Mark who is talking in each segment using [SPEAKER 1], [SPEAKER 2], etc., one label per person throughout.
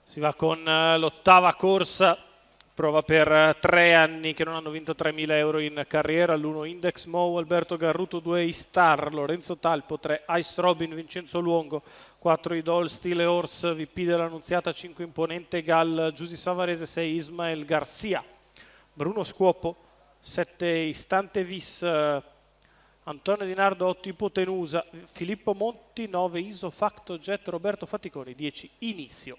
[SPEAKER 1] Si va con l'ottava corsa, prova per 3 anni che non hanno vinto 3.000 euro in carriera, l'1 Index Mo, Alberto Garruto, 2 Istar, Lorenzo Talpo, 3 Ice Robin, Vincenzo Luongo, 4 Idol, Stile Horse, VP dell'Annunziata, 5 Imponente Gal, Giusy Savarese, 6 Ismael Garcia, Bruno Scuopo, 7 Istante Vis, Antonio Di Nardo, 8 Ipotenusa, Filippo Monti, 9 Iso Facto Jet, Roberto Faticoni, 10 Inizio,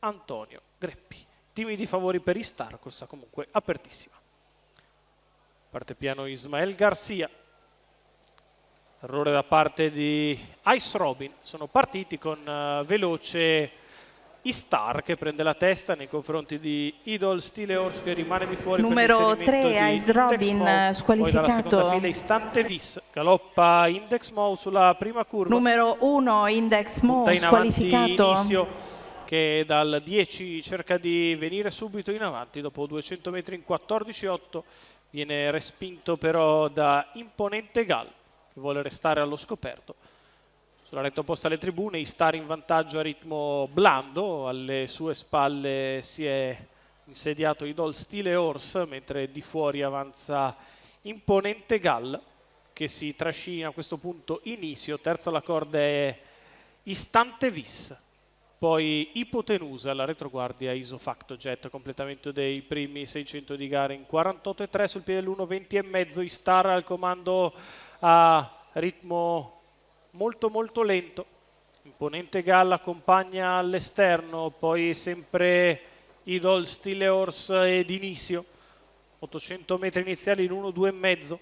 [SPEAKER 1] Antonio Greppi. Timidi favori per Istar, corsa comunque apertissima. Parte piano Ismael Garcia. Errore da parte di Ice Robin. Sono partiti con veloce Istar che prende la testa nei confronti di Idol Stile Horse che rimane di fuori.
[SPEAKER 2] Numero 3 Ice Robin squalificato.
[SPEAKER 1] Poi dalla seconda fila Istante Vis, galoppa Index Mo sulla prima curva.
[SPEAKER 2] Numero 1 Index Mo squalificato.
[SPEAKER 1] Inizio che dal 10 cerca di venire subito in avanti dopo 200 metri in 14,8, viene respinto però da Imponente Gal che vuole restare allo scoperto. Sulla retta opposta alle tribune Istar in vantaggio a ritmo blando, alle sue spalle si è insediato Idol Stile Horse mentre di fuori avanza Imponente Gal che si trascina a questo punto Inizio, terza alla corda è Istante Vis. Poi Ipotenusa, alla retroguardia Iso Facto Jet, completamento dei primi 600 di gara in 48,3 sul piede l'1, 20,5, Istar al comando a ritmo molto lento. Imponente Gal accompagna all'esterno, poi sempre Idol Stile Horse ed Inizio. 800 metri iniziali in 1, 2,5.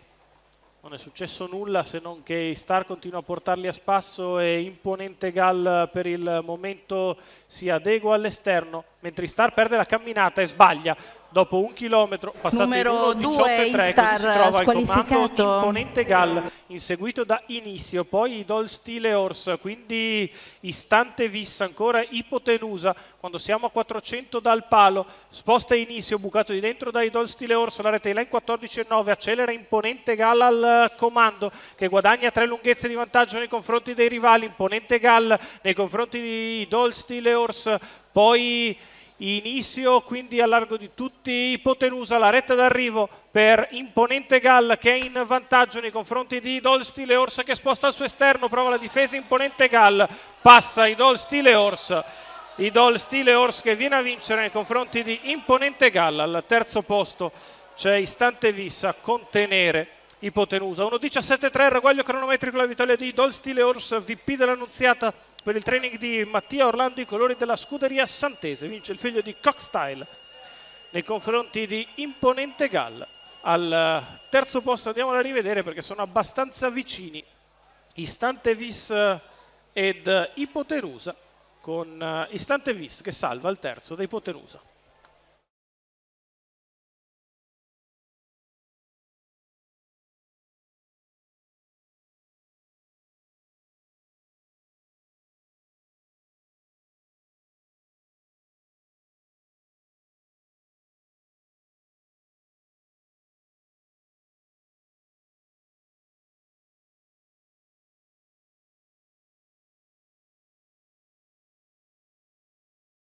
[SPEAKER 1] Non è successo nulla se non che Istar continua a portarli a spasso e Imponente Gal per il momento si adegua all'esterno, mentre Istar perde la camminata e sbaglia. Dopo 1 chilometro, passato
[SPEAKER 2] numero
[SPEAKER 1] in 1, 18,3, così si trova al comando Imponente Gal, inseguito da Inizio, poi Idol Stile Horse, quindi Istante Vis, ancora Ipotenusa, quando siamo a 400 dal palo, sposta Inizio, bucato di dentro da Idol Stile Horse, la rete là in 14,9, accelera Imponente Gal al comando, che guadagna 3 lunghezze di vantaggio nei confronti dei rivali, Imponente Gal nei confronti di Idol Stile Horse, poi Inizio quindi a largo di tutti, Ipotenusa, la retta d'arrivo per Imponente Gal che è in vantaggio nei confronti di Idol Stile Horse che sposta al suo esterno, prova la difesa Imponente Gal, passa Idol Stile Horse che viene a vincere nei confronti di Imponente Gal. Al terzo posto c'è Istante Vis a contenere Ipotenusa, 1,17,3 il ragguaglio cronometrico, la vittoria di Idol Stile Horse, VP dell'Annunziata per il training di Mattia Orlando, i colori della scuderia Santese, vince il figlio di Cockstyle nei confronti di Imponente Gal. Al terzo posto andiamolo a rivedere perché sono abbastanza vicini Istante Vis ed Ipotenusa, con Istante Vis che salva il terzo da Ipotenusa.